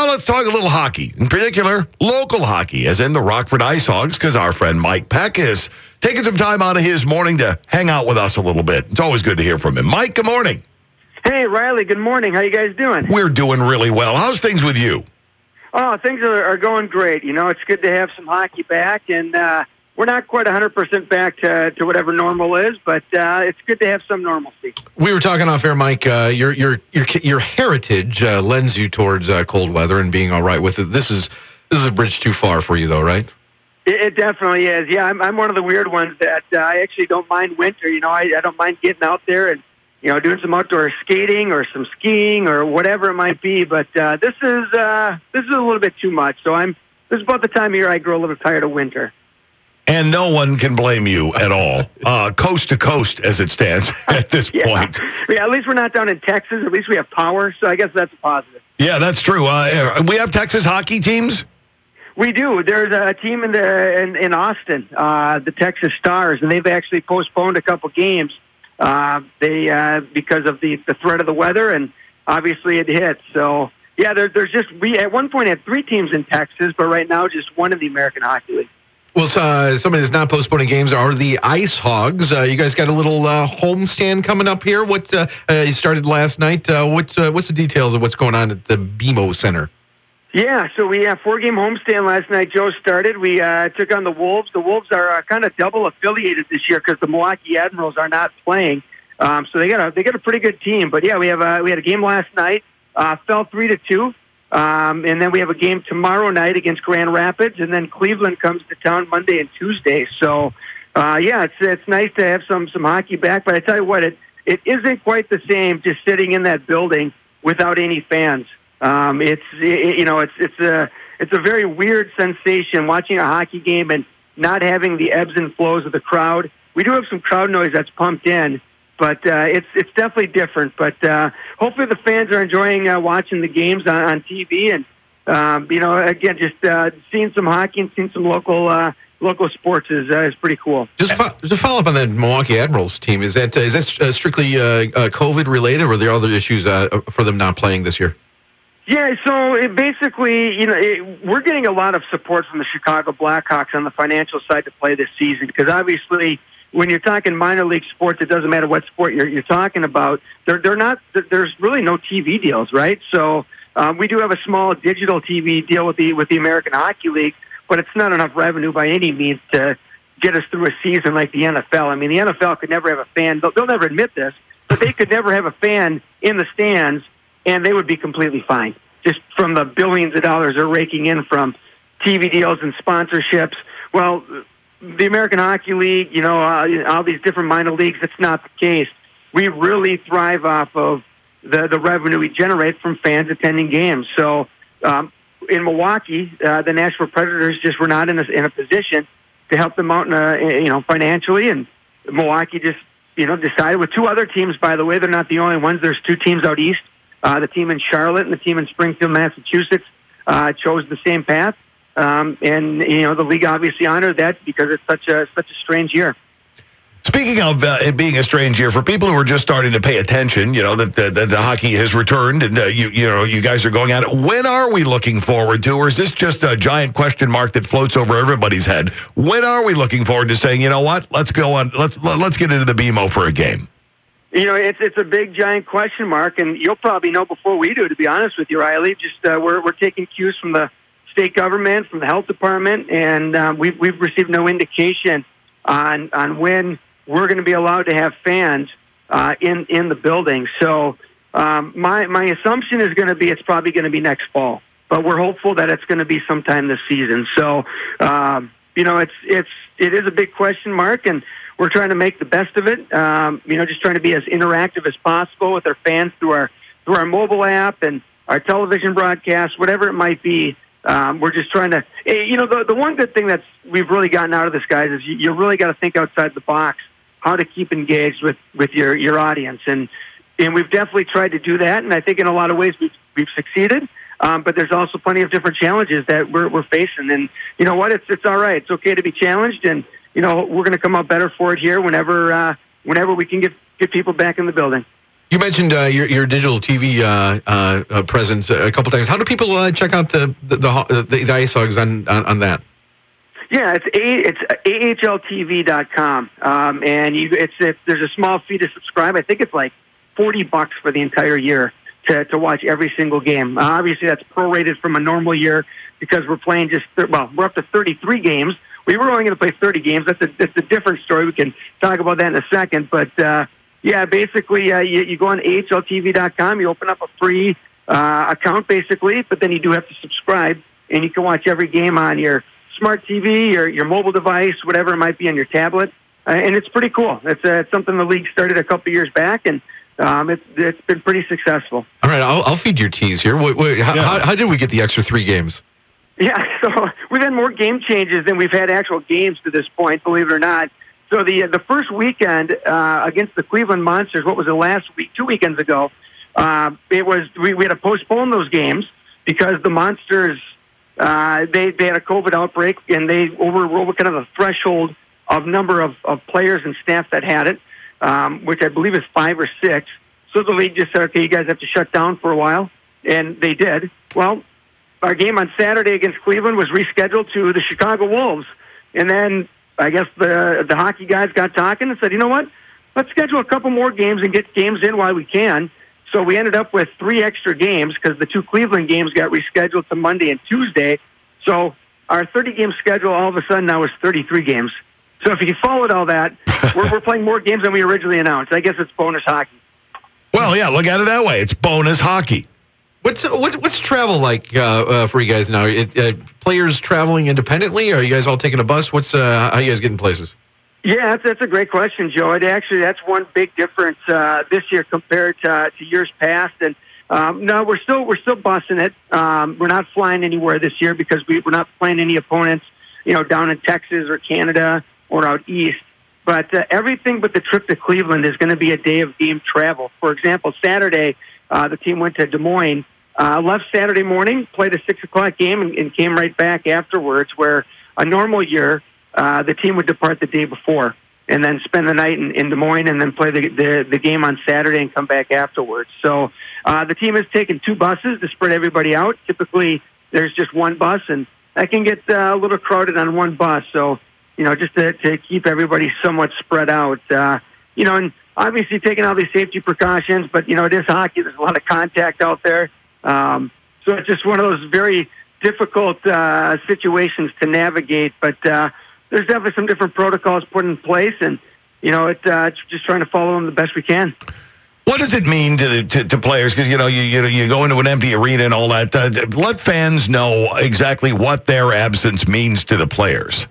Now let's talk a little hockey, in particular, local hockey, as in the Rockford Ice Hogs, because our friend Mike Peck is taking some time out of his morning to hang out with us a little bit. It's always good to hear from him. Mike, good morning. Hey, Riley, good morning. How you guys doing? We're doing really well. How's things with you? Oh, things are going great. You know, it's good to have some hockey back, and we're not quite 100% back to whatever normal is, but it's good to have some normalcy. We were talking off air, Mike. Your heritage lends you towards cold weather and being all right with it. This is a bridge too far for you, though, right? It definitely is. Yeah, I'm one of the weird ones that I actually don't mind winter. You know, I don't mind getting out there and, you know, doing some outdoor skating or some skiing or whatever it might be. But this is a little bit too much. So this is about the time of year I grow a little tired of winter. And no one can blame you at all, coast to coast as it stands at this point. Yeah, at least we're not down in Texas. At least we have power, so I guess that's a positive. Yeah, that's true. We have Texas hockey teams? We do. There's a team in Austin, the Texas Stars, and they've actually postponed a couple games. Because of the threat of the weather, and obviously it hit. So, yeah, we at one point had 3 teams in Texas, but right now just one in the American Hockey League. Well, somebody that's not postponing games are the Ice Hogs. You guys got a little homestand coming up here. What you started last night? What's the details of what's going on at the BMO Center? Yeah, so we have 4-game homestand last night. Joe started. We took on the Wolves. The Wolves are kind of double affiliated this year because the Milwaukee Admirals are not playing. So they got a pretty good team. But yeah, we had a game last night. Fell 3-2. And then we have a game tomorrow night against Grand Rapids, and then Cleveland comes to town Monday and Tuesday. So, yeah, it's nice to have some hockey back. But I tell you what, it isn't quite the same just sitting in that building without any fans. It's a very weird sensation watching a hockey game and not having the ebbs and flows of the crowd. We do have some crowd noise that's pumped in. But it's definitely different. But hopefully the fans are enjoying watching the games on TV, and again, just seeing some hockey and seeing some local sports is pretty cool. Just to follow up on that Milwaukee Admirals team, is that strictly COVID related, or are there other issues for them not playing this year? Yeah, so basically, we're getting a lot of support from the Chicago Blackhawks on the financial side to play this season because obviously, when you're talking minor league sports, it doesn't matter what sport you're talking about. There's really no TV deals, right? So we do have a small digital TV deal with the American Hockey League, but it's not enough revenue by any means to get us through a season like the NFL. I mean, the NFL could never have a fan. They'll never admit this, but they could never have a fan in the stands, and they would be completely fine, just from the billions of dollars they're raking in from TV deals and sponsorships. Well, the American Hockey League, all these different minor leagues, that's not the case. We really thrive off of the revenue we generate from fans attending games. So in Milwaukee, the Nashville Predators just were not in a position to help them out, financially. And Milwaukee just, decided with 2 other teams, by the way, they're not the only ones. There's 2 teams out east. The team in Charlotte and the team in Springfield, Massachusetts, chose the same path. And the league obviously honored that because it's such a strange year. Speaking of it being a strange year, for people who are just starting to pay attention, that the hockey has returned and you guys are going at it. When are we looking forward to, or is this just a giant question mark that floats over everybody's head? When are we looking forward to saying, you know what, let's go on, let's get into the BMO for a game? It's a big giant question mark, and you'll probably know before we do. To be honest with you, Riley, just we're taking cues from the state government, from the health department, and we've received no indication on when we're going to be allowed to have fans in the building. So my assumption is going to be it's probably going to be next fall, but we're hopeful that it's going to be sometime this season. So it is a big question mark, and we're trying to make the best of it. Just trying to be as interactive as possible with our fans through our mobile app and our television broadcast, whatever it might be. We're just trying to, the one good thing we've really gotten out of this, guys, is you really got to think outside the box, how to keep engaged with your audience. And we've definitely tried to do that. And I think in a lot of ways we've succeeded. But there's also plenty of different challenges that we're facing. And you know what? It's all right. It's okay to be challenged. And, we're going to come out better for it here whenever we can get people back in the building. You mentioned your digital TV presence a couple times. How do people check out the Ice Hogs on that? Yeah, it's ahltv.com, and there's a small fee to subscribe. I think it's like $40 for the entire year to watch every single game. Obviously, that's prorated from a normal year because we're playing we're up to 33 games. We were only going to play 30 games. That's a different story. We can talk about that in a second. But yeah, basically, you go on ahltv.com. You open up a free account, basically, but then you do have to subscribe, and you can watch every game on your smart TV or your mobile device, whatever it might be on your tablet. And it's pretty cool. It's something the league started a couple years back, and it's been pretty successful. All right, I'll feed your tease here. How did we get the extra 3 games? Yeah, so we've had more game changes than we've had actual games to this point, believe it or not. So the first weekend against the Cleveland Monsters, what was the last week? 2 weekends ago, we had to postpone those games because the Monsters they had a COVID outbreak, and they over kind of the threshold of number of players and staff that had it, which I believe is 5 or 6. So the league just said, okay, you guys have to shut down for a while, and they did. Well, our game on Saturday against Cleveland was rescheduled to the Chicago Wolves. And then I guess the hockey guys got talking and said, you know what, let's schedule a couple more games and get games in while we can. So we ended up with 3 extra games because the 2 Cleveland games got rescheduled to Monday and Tuesday. So our 30-game schedule all of a sudden now is 33 games. So if you followed all that, we're playing more games than we originally announced. I guess it's bonus hockey. Well, yeah, look at it that way. It's bonus hockey. What's travel like for you guys now? Players traveling independently? Are you guys all taking a bus? How you guys getting places? Yeah, that's a great question, Joe. That's one big difference this year compared to years past. And no, we're still busing it. We're not flying anywhere this year because we're not playing any opponents, down in Texas or Canada or out east. But everything but the trip to Cleveland is going to be a day of game travel. For example, Saturday, the team went to Des Moines, left Saturday morning, played a 6:00 game, and came right back afterwards, where a normal year, the team would depart the day before and then spend the night in Des Moines and then play the game on Saturday and come back afterwards. So the team has taken 2 buses to spread everybody out. Typically, there's just one bus, and that can get a little crowded on one bus. So, just to keep everybody somewhat spread out, and obviously taking all these safety precautions, but, it is hockey. There's a lot of contact out there. So it's just one of those very difficult situations to navigate, but there's definitely some different protocols put in place, and, it's just trying to follow them the best we can. What does it mean to players? Because, you go into an empty arena and all that. Let fans know exactly what their absence means to the players.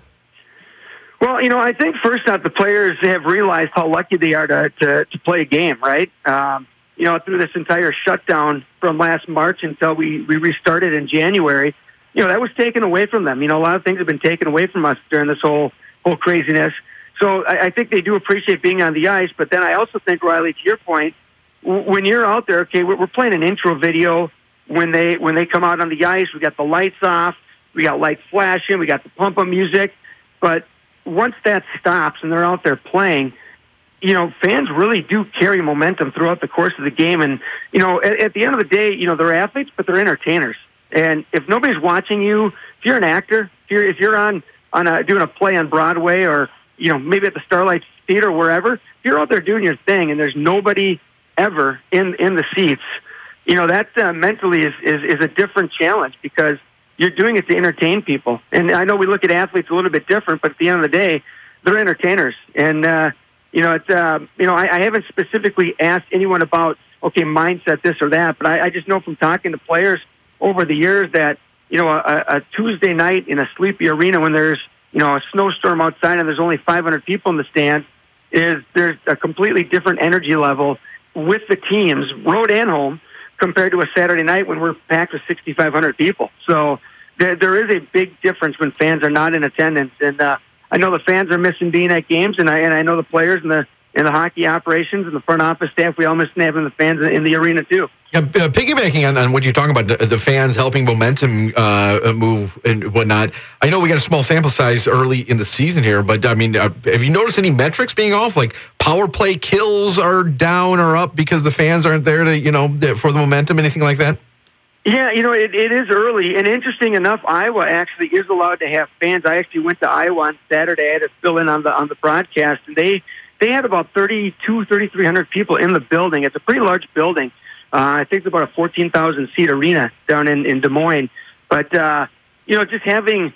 Well, I think first off, the players have realized how lucky they are to play a game, right? Through this entire shutdown from last March until we restarted in January, that was taken away from them. A lot of things have been taken away from us during this whole craziness. So I think they do appreciate being on the ice. But then I also think, Riley, to your point, when you're out there, okay, we're playing an intro video when they come out on the ice. We got the lights off, we got lights flashing, we got the pump up music, but once that stops and they're out there playing, fans really do carry momentum throughout the course of the game. And, at the end of the day, they're athletes, but they're entertainers. And if nobody's watching you, if you're an actor, if you're on doing a play on Broadway or, maybe at the Starlight Theater or wherever, if you're out there doing your thing and there's nobody ever in the seats, that mentally is a different challenge because you're doing it to entertain people. And I know we look at athletes a little bit different, but at the end of the day, they're entertainers. And, I haven't specifically asked anyone about, okay, mindset, this or that, but I just know from talking to players over the years that, a Tuesday night in a sleepy arena when there's, a snowstorm outside and there's only 500 people in the stands, there's a completely different energy level with the teams, road and home, compared to a Saturday night when we're packed with 6,500 people. So there is a big difference when fans are not in attendance. And I know the fans are missing being at games, and I know the players and the hockey operations and the front office staff, we all miss having the fans in the arena too. Yeah, piggybacking on what you're talking about, the fans helping momentum move and whatnot. I know we got a small sample size early in the season here, but I mean, have you noticed any metrics being off? Like power play kills are down or up because the fans aren't there to, for the momentum, anything like that? Yeah, it is early, and interesting enough, Iowa actually is allowed to have fans. I actually went to Iowa on Saturday. I had to fill in on the broadcast, and they had about 3,300 people in the building. It's a pretty large building. I think it's about a 14,000-seat arena down in Des Moines. But, just having,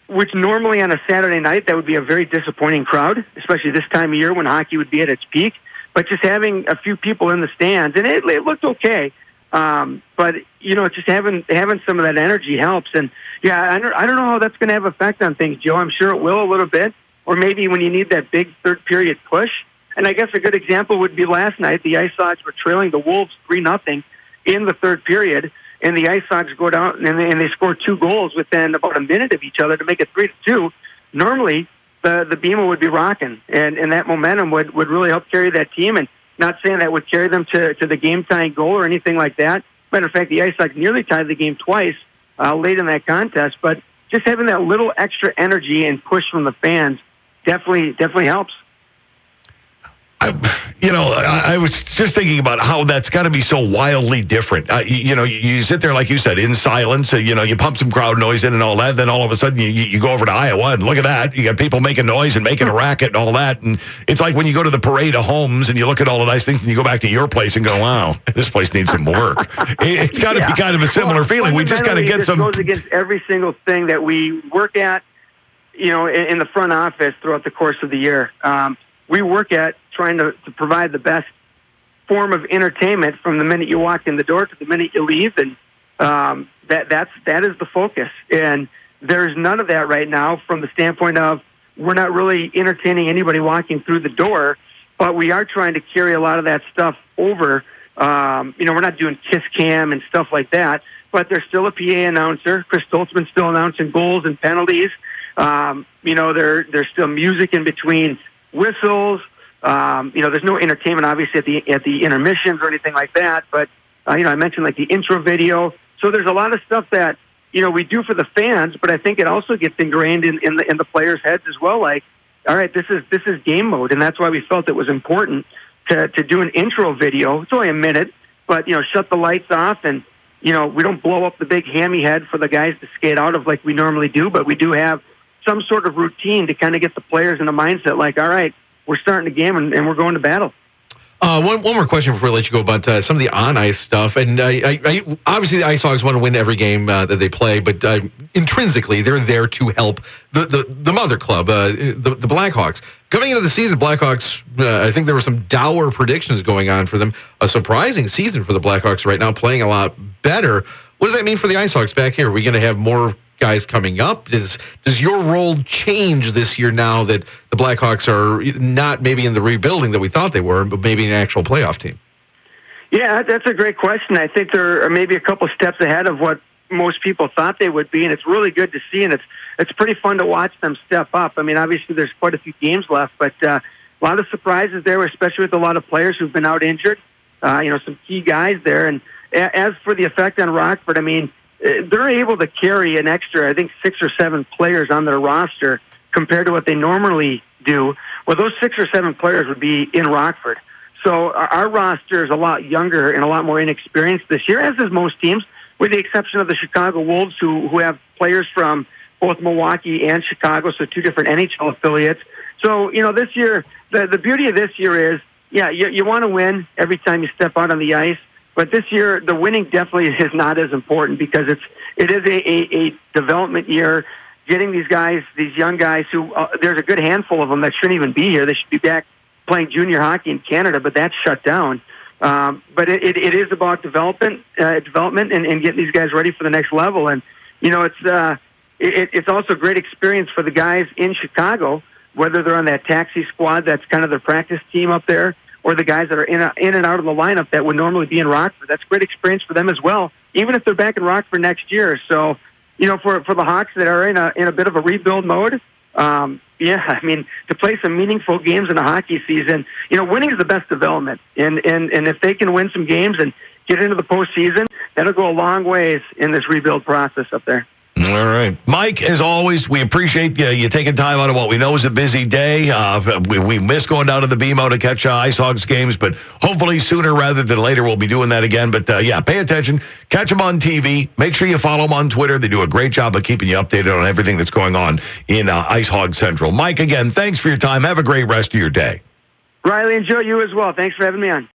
which normally on a Saturday night, that would be a very disappointing crowd, especially this time of year when hockey would be at its peak. But just having a few people in the stands, and it looked okay. But, just having some of that energy helps. And, yeah, I don't know how that's going to have effect on things, Joe. I'm sure it will a little bit. Or maybe when you need that big third-period push. And I guess a good example would be last night. The Ice Hogs were trailing the Wolves 3-0 in the third period, and the Ice Hogs go down and they score 2 goals within about a minute of each other to make it 3-2. Normally, the BMO would be rocking, and that momentum would really help carry that team. And not saying that would carry them to the game-tying goal or anything like that. Matter of fact, the Ice Hogs nearly tied the game twice late in that contest. But just having that little extra energy and push from the fans definitely helps. I was just thinking about how that's got to be so wildly different. You sit there, like you said, in silence. You pump some crowd noise in and all that. Then all of a sudden, you go over to Iowa and look at that. You got people making noise and making a racket and all that. And it's like when you go to the parade of homes and you look at all the nice things and you go back to your place and go, wow, this place needs some work. It's got to be kind of a similar feeling. We just got to get some. It goes against every single thing that we work at, in the front office throughout the course of the year. We work at trying to provide the best form of entertainment from the minute you walk in the door to the minute you leave, and that is the focus. And there's none of that right now from the standpoint of we're not really entertaining anybody walking through the door, but we are trying to carry a lot of that stuff over. We're not doing kiss cam and stuff like that, but there's still a PA announcer. Chris Stoltzman's still announcing goals and penalties. There's still music in between whistles. There's no entertainment obviously at the intermissions or anything like that. But I mentioned like the intro video. So there's a lot of stuff that we do for the fans, but I think it also gets ingrained in the players' heads as well. Like, all right, this is game mode, and that's why we felt it was important to do an intro video. It's only a minute, but shut the lights off, and we don't blow up the big hammy head for the guys to skate out of like we normally do, but we do have some sort of routine to kind of get the players in a mindset like, all right, we're starting the game and we're going to battle. One more question before I let you go about some of the on-ice stuff. And obviously the Ice Hogs want to win every game that they play, but intrinsically they're there to help the mother club, the Blackhawks. Coming into the season, Blackhawks, I think there were some dour predictions going on for them. A surprising season for the Blackhawks right now, playing a lot better. What does that mean for the Ice Hogs back here? Are we going to have more guys coming up? Does your role change this year now that the Blackhawks are not maybe in the rebuilding that we thought they were, but maybe an actual playoff team? Yeah, that's a great question. I think they're maybe a couple steps ahead of what most people thought they would be, and it's really good to see, and it's pretty fun to watch them step up. I mean, obviously there's quite a few games left, but a lot of surprises there, especially with a lot of players who've been out injured, some key guys there. And as for the effect on Rockford, I mean, they're able to carry an extra, I think, 6 or 7 players on their roster compared to what they normally do. Well, those 6 or 7 players would be in Rockford. So our roster is a lot younger and a lot more inexperienced this year, as is most teams, with the exception of the Chicago Wolves, who have players from both Milwaukee and Chicago, so 2 different NHL affiliates. So, this year, the beauty of this year is, yeah, you want to win every time you step out on the ice. But this year, the winning definitely is not as important because it is a development year. Getting these guys, these young guys who there's a good handful of them that shouldn't even be here. They should be back playing junior hockey in Canada, but that's shut down. But it is about development and getting these guys ready for the next level. And it's also a great experience for the guys in Chicago, whether they're on that taxi squad that's kind of their practice team up there, or the guys that are in and out of the lineup that would normally be in Rockford. That's a great experience for them as well, even if they're back in Rockford next year. So, for the Hawks that are in a bit of a rebuild mode, I mean, to play some meaningful games in a hockey season, winning is the best development. And if they can win some games and get into the postseason, that'll go a long ways in this rebuild process up there. All right. Mike, as always, we appreciate you taking time out of what we know is a busy day. We miss going down to the BMO to catch Ice Hogs games, but hopefully sooner rather than later we'll be doing that again. But yeah, pay attention. Catch them on TV. Make sure you follow them on Twitter. They do a great job of keeping you updated on everything that's going on in Ice Hog Central. Mike, again, thanks for your time. Have a great rest of your day. Riley and Joe, you as well. Thanks for having me on.